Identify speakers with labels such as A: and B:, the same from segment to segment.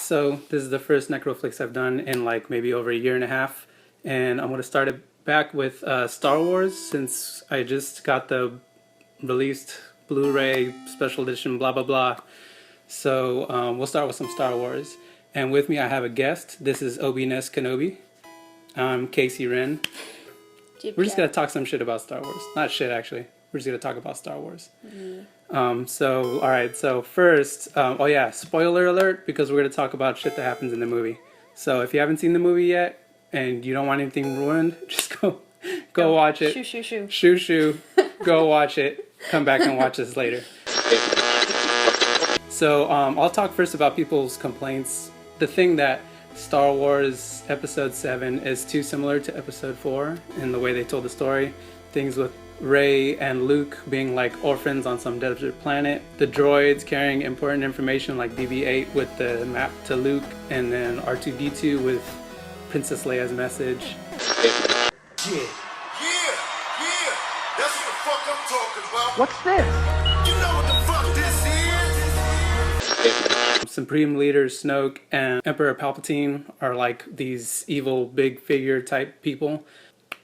A: So this is the first Necro Flix I've done in like maybe over a year and a half, and I'm gonna start it back with Star Wars since I just got the released Blu-ray special edition, blah blah blah. So we'll start with some Star Wars, and with me I have a guest. This is Obi-Nes Kenobi. I'm Casey Wren. We're just gonna talk some shit about Star Wars. Not shit, actually. We're just gonna talk about Star Wars. So, alright, so first, oh yeah, spoiler alert, because we're gonna talk about shit that happens in the movie. So if you haven't seen the movie yet, and you don't want anything ruined, just go watch it.
B: Shoo, shoo, shoo.
A: Shoo, shoo. Go watch it. Come back and watch this later. So, I'll talk first about people's complaints. The thing that Star Wars Episode 7 is too similar to Episode 4 in the way they told the story. Things with Rey and Luke being like orphans on some desert planet. The droids carrying important information like BB-8 with the map to Luke, and then R2-D2 with Princess Leia's message.
C: Yeah. That's what the fuck I'm talking about.
D: What's this?
C: You know what the fuck this is?
A: Supreme Leader Snoke and Emperor Palpatine are like these evil big figure type people.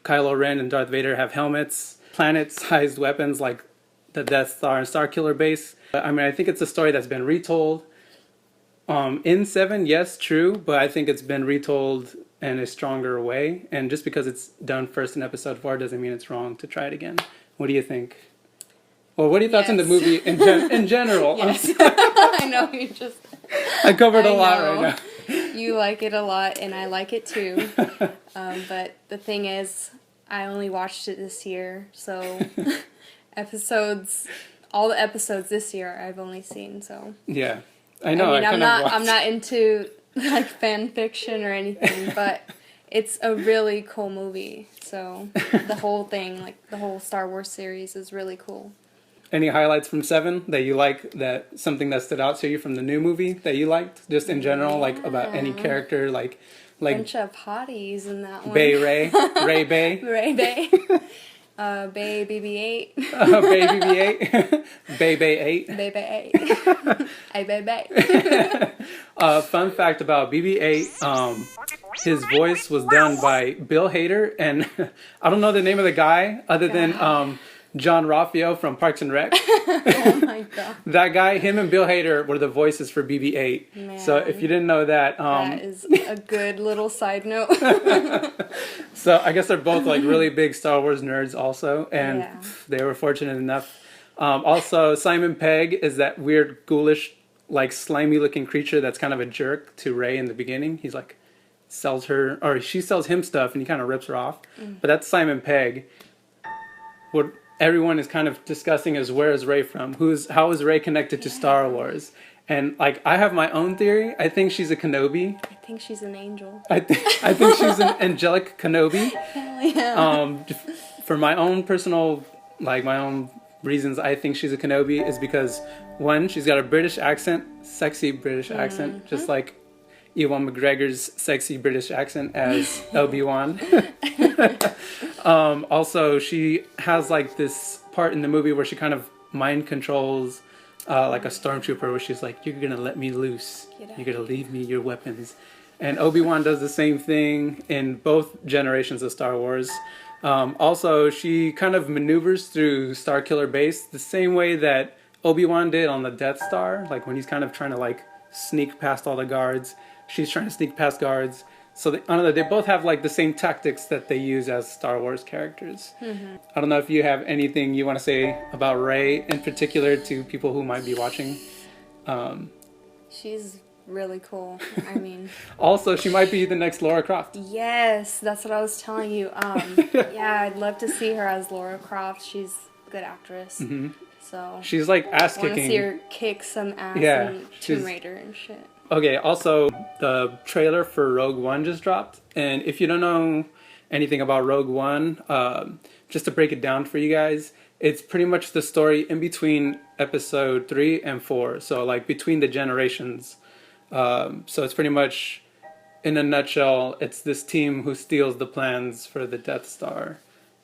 A: Kylo Ren and Darth Vader have helmets, planet-sized weapons like the Death Star and Starkiller base. I mean, I think it's a story that's been retold. In 7, yes, true, but I think it's been retold in a stronger way. And just because it's done first in Episode 4 doesn't mean it's wrong to try it again. What do you think? Well, what are your thoughts on the movie in general?
B: Yes. I know, you just...
A: I covered a lot right now.
B: You like it a lot, and I like it too. But the thing is, I only watched it this year, so all the episodes this year I've only seen, so... Yeah,
A: I know.
B: I mean, I'm not into like fan fiction or anything, but it's a really cool movie. So the whole thing, like the whole Star Wars series, is really cool.
A: Any highlights from 7 that you like, that something that stood out to you from the new movie that you liked, just in general, like about any character, like
B: bunch of hotties in that one.
A: Ray Bay.
B: Ray Bay. Bay BB-8.
A: Bay BB-8. Bay 8.
B: Bay 8. Hey, Bay.
A: Fun fact about BB-8, his voice was done by Bill Hader, and I don't know the name of the guy other than John Ralphio from Parks and Rec.
B: Oh my god.
A: That guy, him and Bill Hader were the voices for BB-8.
B: Man,
A: so if you didn't know that...
B: that is a good little side note.
A: So I guess they're both like really big Star Wars nerds also, and they were fortunate enough. Also, Simon Pegg is that weird, ghoulish, like slimy looking creature that's kind of a jerk to Rey in the beginning. He's like, sells her, or she sells him stuff and he kind of rips her off. But that's Simon Pegg. What everyone is kind of discussing is, where is Rey from? How is Rey connected to Star Wars? And like, I have my own theory. I think she's a Kenobi.
B: I think she's an angel.
A: I think she's an angelic Kenobi.
B: Hell yeah.
A: For my own personal, like my own reasons, I think she's a Kenobi is because, one, she's got a British accent, sexy British accent, just like Ewan McGregor's sexy British accent as Obi-Wan. Also, she has like this part in the movie where she kind of mind controls like a stormtrooper, where she's like, you're gonna let me loose, you're gonna leave me your weapons. And Obi-Wan does the same thing in both generations of Star Wars. Also, she kind of maneuvers through Starkiller Base the same way that Obi-Wan did on the Death Star, like when he's kind of trying to like sneak past all the guards. She's trying to sneak past guards. So I don't know, they both have like the same tactics that they use as Star Wars characters. I don't know if you have anything you want to say about Rey in particular to people who might be watching.
B: She's really cool. I mean...
A: Also, she might be the next Lara Croft.
B: Yes, that's what I was telling you. Yeah, I'd love to see her as Lara Croft. She's a good actress. So
A: she's like ass kicking.
B: I want to see her kick some ass in Tomb Raider and shit.
A: Okay, also, the trailer for Rogue One just dropped. And if you don't know anything about Rogue One, just to break it down for you guys, it's pretty much the story in between Episode 3 and 4. So, like, between the generations. So it's pretty much, in a nutshell, it's this team who steals the plans for the Death Star.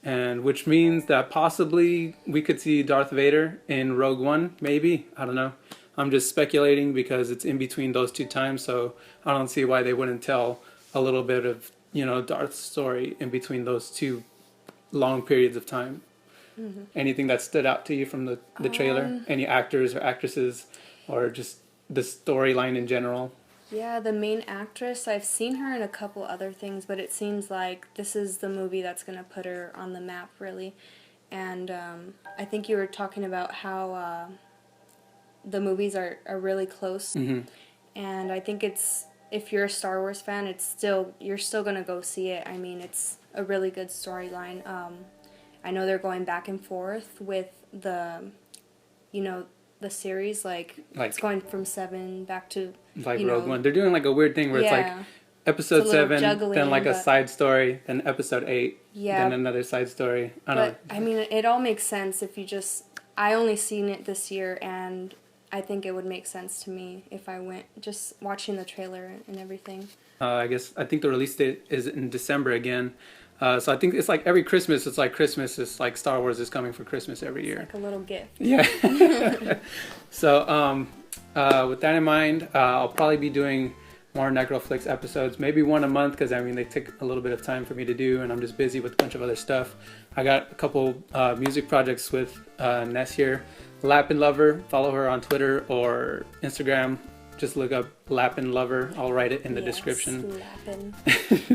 A: And which means that possibly we could see Darth Vader in Rogue One, maybe. I don't know. I'm just speculating because it's in between those two times, so I don't see why they wouldn't tell a little bit of, Darth's story in between those two long periods of time. Anything that stood out to you from the trailer? Any actors or actresses, or just the storyline in general?
B: Yeah, the main actress, I've seen her in a couple other things, but it seems like this is the movie that's going to put her on the map, really. And I think you were talking about how the movies are really close. And I think if you're a Star Wars fan, you're still going to go see it. I mean, it's a really good storyline. I know they're going back and forth with the series, like it's going from 7 back to
A: Rogue One. They're doing like a weird thing where it's like episode 7, then like a side story, then episode 8, then another side story.
B: I mean, it all makes sense if you I only seen it this year, and I think it would make sense to me if I went, just watching the trailer and everything.
A: I think the release date is in December again. So I think it's like every Christmas, it's like Star Wars is coming for Christmas every year.
B: It's like a little gift.
A: Yeah. So with that in mind, I'll probably be doing more Nekro Flix episodes, maybe one a month, because I mean they take a little bit of time for me to do, and I'm just busy with a bunch of other stuff. I got a couple music projects with Ness here. Lapin Lover, follow her on Twitter or Instagram. Just look up Lapin Lover. I'll write it in the description. Lapin.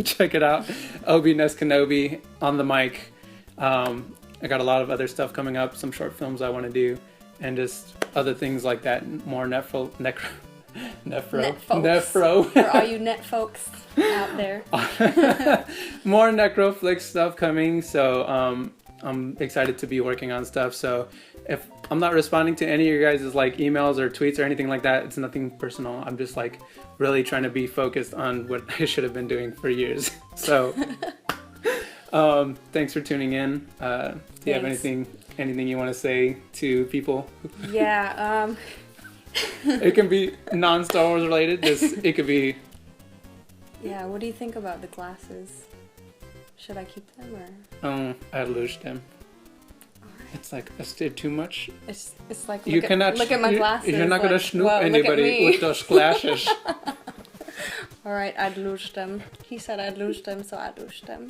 A: Check it out. Obi Ness Kenobi on the mic. I got a lot of other stuff coming up, some short films I want to do, and just other things like that. More Nefro.
B: For all you net folks out there.
A: More Nekro Flix stuff coming, so I'm excited to be working on stuff. So if I'm not responding to any of your guys' like emails or tweets or anything like that, it's nothing personal. I'm just like really trying to be focused on what I should have been doing for years. So thanks for tuning in. Do you have anything you want to say to people?
B: Yeah.
A: It can be non-Star Wars related. It could be.
B: Yeah. What do you think about the glasses? Should I keep them or?
A: I'd lose them. It's like I stayed too much.
B: It's like
A: look
B: at my glasses.
A: You're not gonna snoop anybody with those glasses.
B: All right, I'd lose them. He said I'd lose them, so I'd lose them.